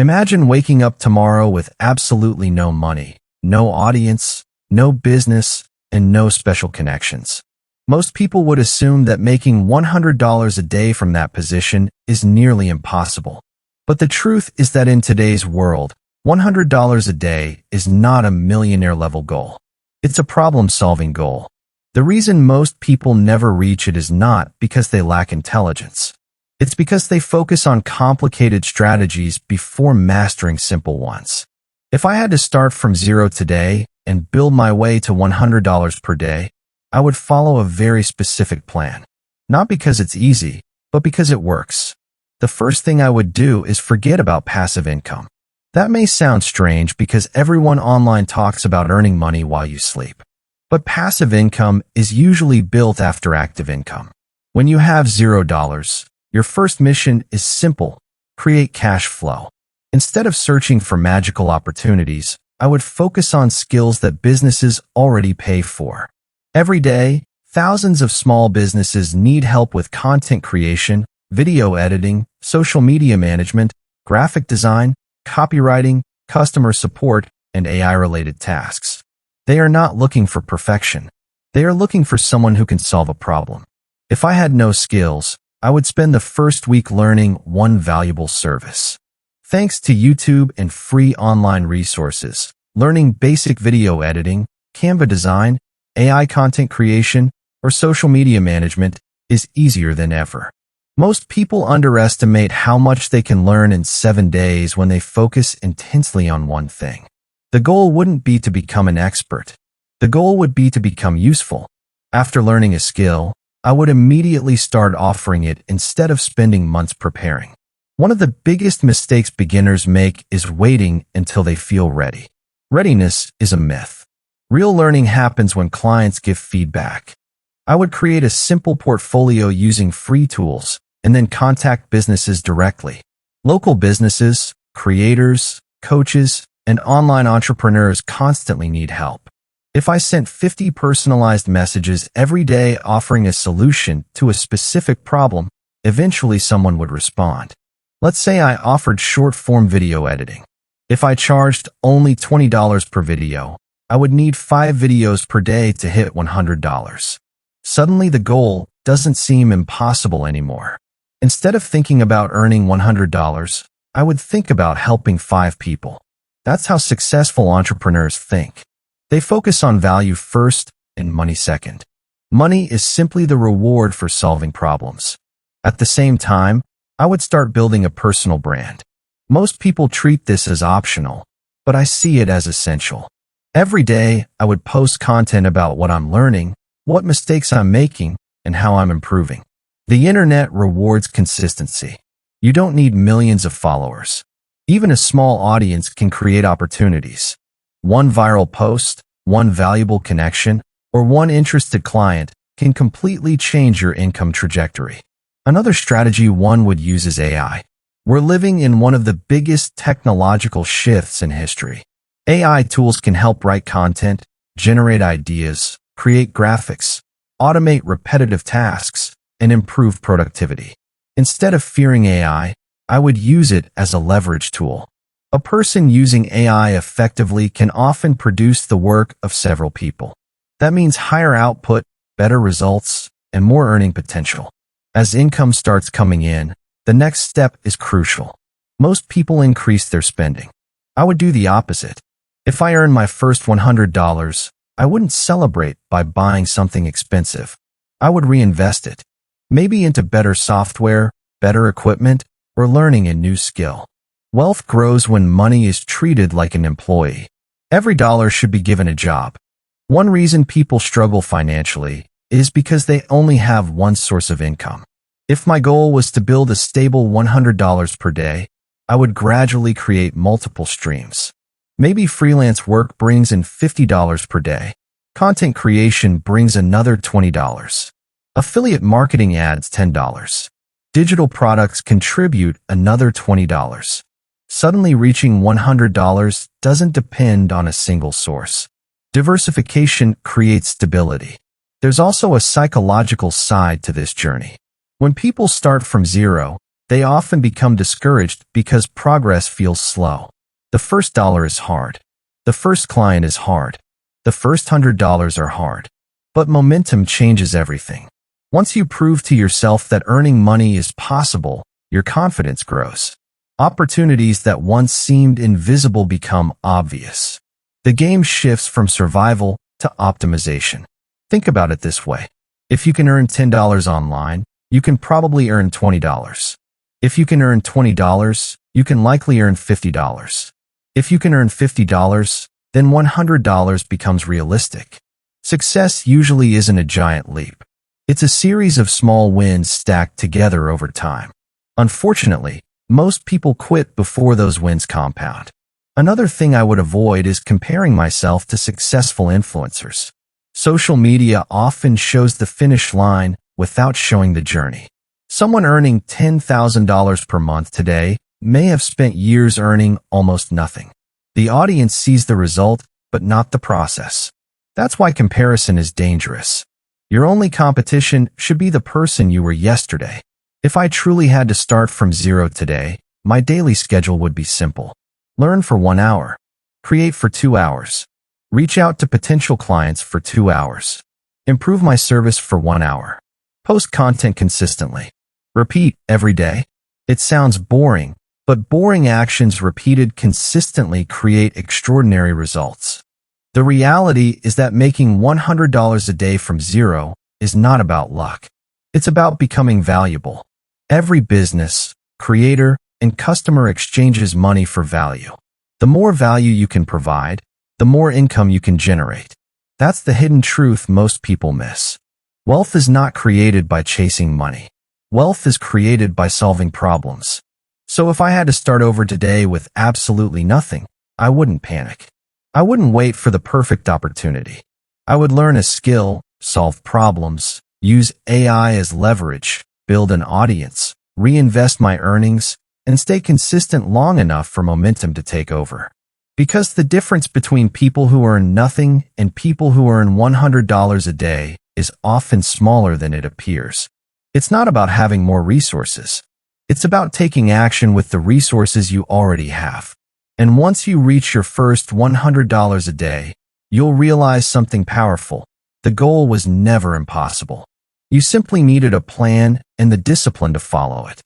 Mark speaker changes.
Speaker 1: Imagine waking up tomorrow with absolutely no money, no audience, no business, and no special connections. Most people would assume that making $100 a day from that position is nearly impossible. But the truth is that in today's world, $100 a day is not a millionaire-level goal. It's a problem-solving goal. The reason most people never reach it is not because they lack intelligence. It's because they focus on complicated strategies before mastering simple ones. If I had to start from zero today and build my way to $100 per day, I would follow a very specific plan. Not because it's easy, but because it works. The first thing I would do is forget about passive income. That may sound strange because everyone online talks about earning money while you sleep. But passive income is usually built after active income. When you have $0, your first mission is simple: create cash flow. Instead of searching for magical opportunities, I would focus on skills that businesses already pay for. Every day, thousands of small businesses need help with content creation, video editing, social media management, graphic design, copywriting, customer support, and AI-related tasks. They are not looking for perfection. They are looking for someone who can solve a problem. If I had no skills, I would spend the first week learning one valuable service. Thanks to YouTube and free online resources, learning basic video editing, Canva design, AI content creation, or social media management is easier than ever. Most people underestimate how much they can learn in 7 days when they focus intensely on one thing. The goal wouldn't be to become an expert. The goal would be to become useful. After learning a skill, I would immediately start offering it instead of spending months preparing. One of the biggest mistakes beginners make is waiting until they feel ready. Readiness is a myth. Real learning happens when clients give feedback. I would create a simple portfolio using free tools and then contact businesses directly. Local businesses, creators, coaches, and online entrepreneurs constantly need help. If I sent 50 personalized messages every day offering a solution to a specific problem, eventually someone would respond. Let's say I offered short-form video editing. If I charged only $20 per video, I would need 5 videos per day to hit $100. Suddenly the goal doesn't seem impossible anymore. Instead of thinking about earning $100, I would think about helping 5 people. That's how successful entrepreneurs think. They focus on value first and money second. Money is simply the reward for solving problems. At the same time, I would start building a personal brand. Most people treat this as optional, but I see it as essential. Every day, I would post content about what I'm learning, what mistakes I'm making, and how I'm improving. The internet rewards consistency. You don't need millions of followers. Even a small audience can create opportunities. One viral post, one valuable connection, or one interested client can completely change your income trajectory. Another strategy one would use is AI. We're living in one of the biggest technological shifts in history. AI tools can help write content, generate ideas, create graphics, automate repetitive tasks, and improve productivity. Instead of fearing AI, I would use it as a leverage tool. A person using AI effectively can often produce the work of several people. That means higher output, better results, and more earning potential. As income starts coming in, the next step is crucial. Most people increase their spending. I would do the opposite. If I earn my first $100, I wouldn't celebrate by buying something expensive. I would reinvest it, maybe into better software, better equipment, or learning a new skill. Wealth grows when money is treated like an employee. Every dollar should be given a job. One reason people struggle financially is because they only have one source of income. If my goal was to build a stable $100 per day, I would gradually create multiple streams. Maybe freelance work brings in $50 per day. Content creation brings another $20. Affiliate marketing adds $10. Digital products contribute another $20. Suddenly reaching $100 doesn't depend on a single source. Diversification creates stability. There's also a psychological side to this journey. When people start from zero, They often become discouraged because progress feels slow. The first dollar is hard. The first client is hard. The first $100 are hard. But momentum changes everything. Once you prove to yourself that earning money is possible, your confidence grows. Opportunities that once seemed invisible become obvious. The game shifts from survival to optimization. Think about it this way. If you can earn $10 online, you can probably earn $20. If you can earn $20, you can likely earn $50. If you can earn $50, then $100 becomes realistic. Success usually isn't a giant leap. It's a series of small wins stacked together over time. Unfortunately, most people quit before those wins compound. Another thing I would avoid is comparing myself to successful influencers. Social media often shows the finish line without showing the journey. Someone earning $10,000 per month today may have spent years earning almost nothing. The audience sees the result, but not the process. That's why comparison is dangerous. Your only competition should be the person you were yesterday. If I truly had to start from zero today, my daily schedule would be simple. Learn for 1 hour. Create for 2 hours. Reach out to potential clients for 2 hours. Improve my service for 1 hour. Post content consistently. Repeat every day. It sounds boring, but boring actions repeated consistently create extraordinary results. The reality is that making $100 a day from zero is not about luck. It's about becoming valuable. Every business, creator, and customer exchanges money for value. The more value you can provide, the more income you can generate. That's the hidden truth most people miss. Wealth is not created by chasing money. Wealth is created by solving problems. So if I had to start over today with absolutely nothing, I wouldn't panic. I wouldn't wait for the perfect opportunity. I would learn a skill, solve problems, use AI as leverage, build an audience, reinvest my earnings, and stay consistent long enough for momentum to take over. Because the difference between people who earn nothing and people who earn $100 a day is often smaller than it appears. It's not about having more resources. It's about taking action with the resources you already have. And once you reach your first $100 a day, you'll realize something powerful. The goal was never impossible. You simply needed a plan and the discipline to follow it.